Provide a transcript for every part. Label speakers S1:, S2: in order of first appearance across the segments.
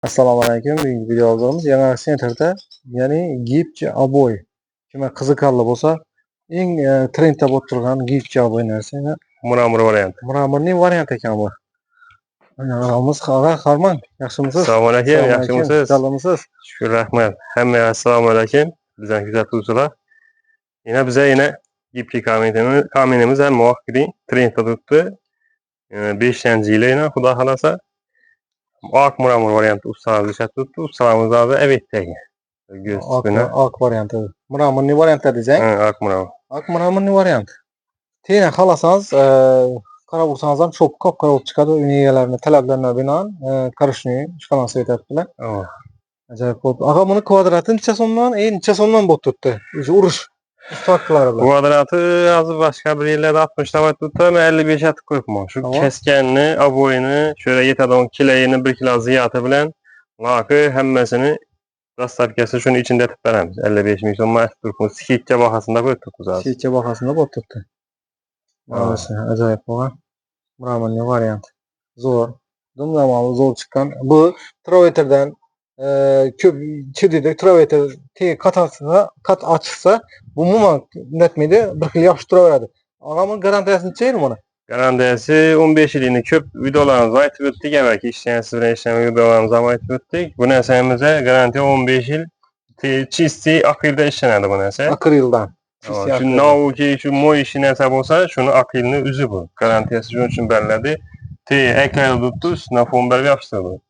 S1: Assalomu alaykum. Bugungi videomuz yangi sentrda, ya'ni gipchi oboy. Kimga qiziqarli bo'lsa, eng trendda bo'lib turgan gipchi oboy narsa.
S2: Muramur variant.
S1: Muramurning variant ekan bu. Ramuz Harman, yaxshimisiz?
S2: Assalomu alaykum, yaxshimisiz?
S1: Salomsiz?
S2: Shukr, rahmat. Hammaga assalomu alaykum. Bizdan kuzatuvchilar. Yine gipchi kaminimiz ham muvaffaqiyatli trendda turibdi. 5-yili yine xudo xolasa ak muramur varianti ustalarimiz ishlatyapti. Ustalarimiz hozir evetdagi.
S1: Ak varianti. Muramurning varianti desang?
S2: Ak muramur.
S1: Ak muramurning varianti. Tena xalasangiz, qarab o'tsangiz ham cho'p qop-qora bo'lib chiqadi. Uning egalarining talablarına binoan qarishni ishxonasi aytadilar. Ajoyib bo'ldi. Aga buni kvadrati necha so'mdan, necha so'mdan bo'lib turibdi? O'sha urush stavkalari bilan.
S2: Kvadrati hozir boshqa bir yerlarda 60 dan turibdi, men 55 atib qo'yibman. Shu keskanni, oboyini, şöyle yetadigan kilayini 1 kilo ziyati bilan laki hammasini dastavkasi shuni ichida etib beramiz. 55 ming so'm aytib turibmiz. Skitcha bahasida qo'yib turibmiz hozir.
S1: Skitcha bahasida bo'lib turibdi. Ajoyib bo'lgan. Muramurning varianti. Zo'r. Dumlamoq zo'r chiqqan. Bu troveterdan ko'p chididi troveter kat açsa bu umuman netmeydi. Bir xil yaxshi turaveradi. Og'amning garantiyasi necha yil buni?
S2: Garantiyasi 15 yilini ko'p videolarimizni aytib o'tdik. Avvalgi ishlayapsiz bilan ishlagan videolarimizni ham aytib o'tdik. Bu narsamizga garantiya 15 yil chisti akrilda ishlanadi bu narsa.
S1: Akrildan.
S2: Şu nauki şu moy işi narsa bo'lsa, shuni akrilni o'zi bu. Garantiyasi shuning uchun beriladi. Ekayda tuttu, üstüne fon berib yapıştırdı.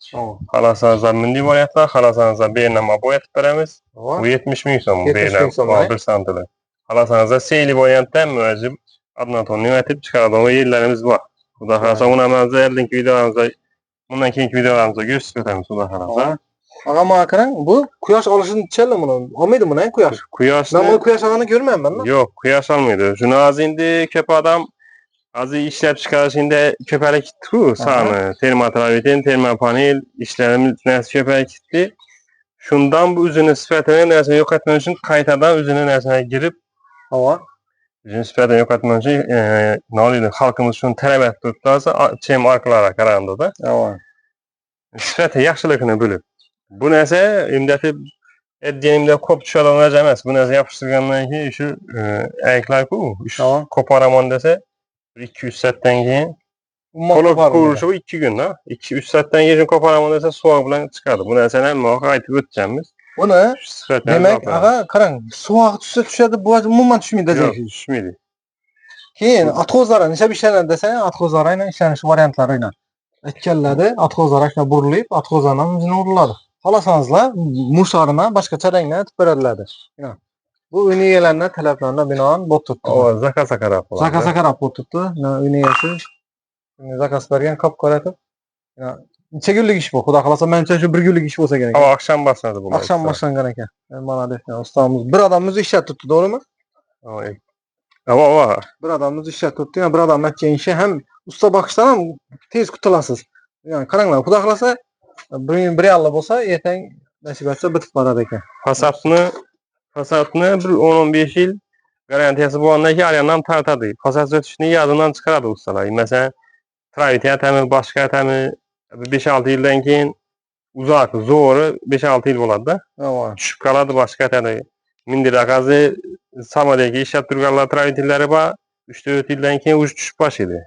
S2: Xalasanızlar milliy variantlar, xalasanızlar bernama boyatib beramiz. Bu 70 ming so'm bernama 1 santilik. Xalasanızlar seyli variantdan muajib adnaton yönetib chiqaradigan yerlarimiz bor. Xudo xolasa unamizda eldinki videolarimizda, bundan keyingi videolarimizda ko'rsatib o'tamiz xudo xolasa.
S1: Aga mana qarang, bu quyosh olishini nechalar buni? Olmaydi buni quyosh.
S2: Quyoshni
S1: men buni quyosh olganini ko'rmayman.
S2: Yo'q, quyosh olmaydi. Shuni hozir endi ko'p odam azı ishlab chiqarishingda ko'payib ketdi-ku, soni. Termotravitin, termopanel ishlarimiz narsa ko'payib ketdi. Shundan bu o'zini sifatini narsa yo'qotmoq uchun qaytadan o'zini narsaga girib, o'zini sifatini yo'qotmoq uchun noliydi xalqimiz shuni talab etib turibdi, chem arkalarga qaraganda. Sifati yaxshiligini bilib. Bu narsa imdatib etganimda ko'p tushadigan narsa emas. Bu narsa yopishtirgandan keyin shu ayaklar-ku, ko'paraman desa 200 saatdan keyin to'liq qurilishi 2 kun da. 2-3 saatdan keyin koparaman desa suvoq bilan chiqadi. Bu narsani ham aytib o'tganmiz.
S1: Buni demak, aga qarang, suvoq tushadi, bu umuman tushmaydi deysiz.
S2: Tushmaydi.
S1: Keyin atxozlar necha ishlanadi desang, atxozlar aynan ishlanish variantlari aynan. Aytganlarda atxozlar aka burilib, atxozlardan o'zini uriladi. Xohlasanizlar, musharni boshqa rangdan aytib beradilar. Bu uning talablarına binoan bo'lib turibdi.
S2: Zakasa qarab bo'ladi.
S1: Zakasa qarab bo'lib turibdi. Uning egasi zakas bergan qop-qora etib. Necha kunlik ish bu? Xudo xolasa mencha shu 1 kunlik ish bo'lsa kerak.
S2: Oqshom boshlanadi bu.
S1: Oqshom boshlangan ekan. Mana desa, ustamiz bir odamimiz ishlatib turibdi, to'g'rimi? Bir odamimiz ishlatib turibdi. Yani bir odam aytgan ishi ham usta bakishdan ham tez qutulasiz. Yani qaranglar, xudo xolasa bir yalla bo'lsa, ertang nasib etsa bitib qoladi ekan.
S2: Fasatni bir 10-15 yil garantiyasi bo'lgandan keyin yandan tartadi. Fasat o'tishni yoddan chiqaradi ustalar. Masalan, travit atami, boshqa atami 5-6 yildan keyin uzoq, zo'ri 5-6 yil bo'ladi-da. Tushib qoladi, boshqa atadi. Mindiraqazi samolyotga ishlab turganlar travitlari bor. 3-4 yildan keyin uj tushib boshlaydi.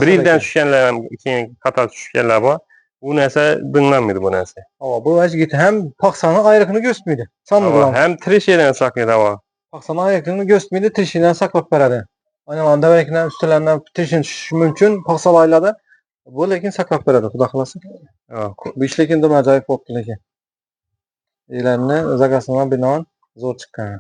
S2: 1 yildan tushganlar ham keyin qator tushganlar bor. Bu narsa dinlanmaydi bu narsa.
S1: Bu vaziyat ham paxsani ayrıqını göstərməydi. Sanmıram.
S2: Hem trişeden saklaydı hava.
S1: Paxsani ayrıqını göstərməydi, trişindən saklab veradi. Aynen dəvərəkdən üstələrindən trişin düşüşü mümkün, paxsal aylarda. Bu lakin saklab veradi, xudo xolasa. Bu iş lakin də acayip oldu lakin. Elərini zakasına binoan zo'r chiqqan.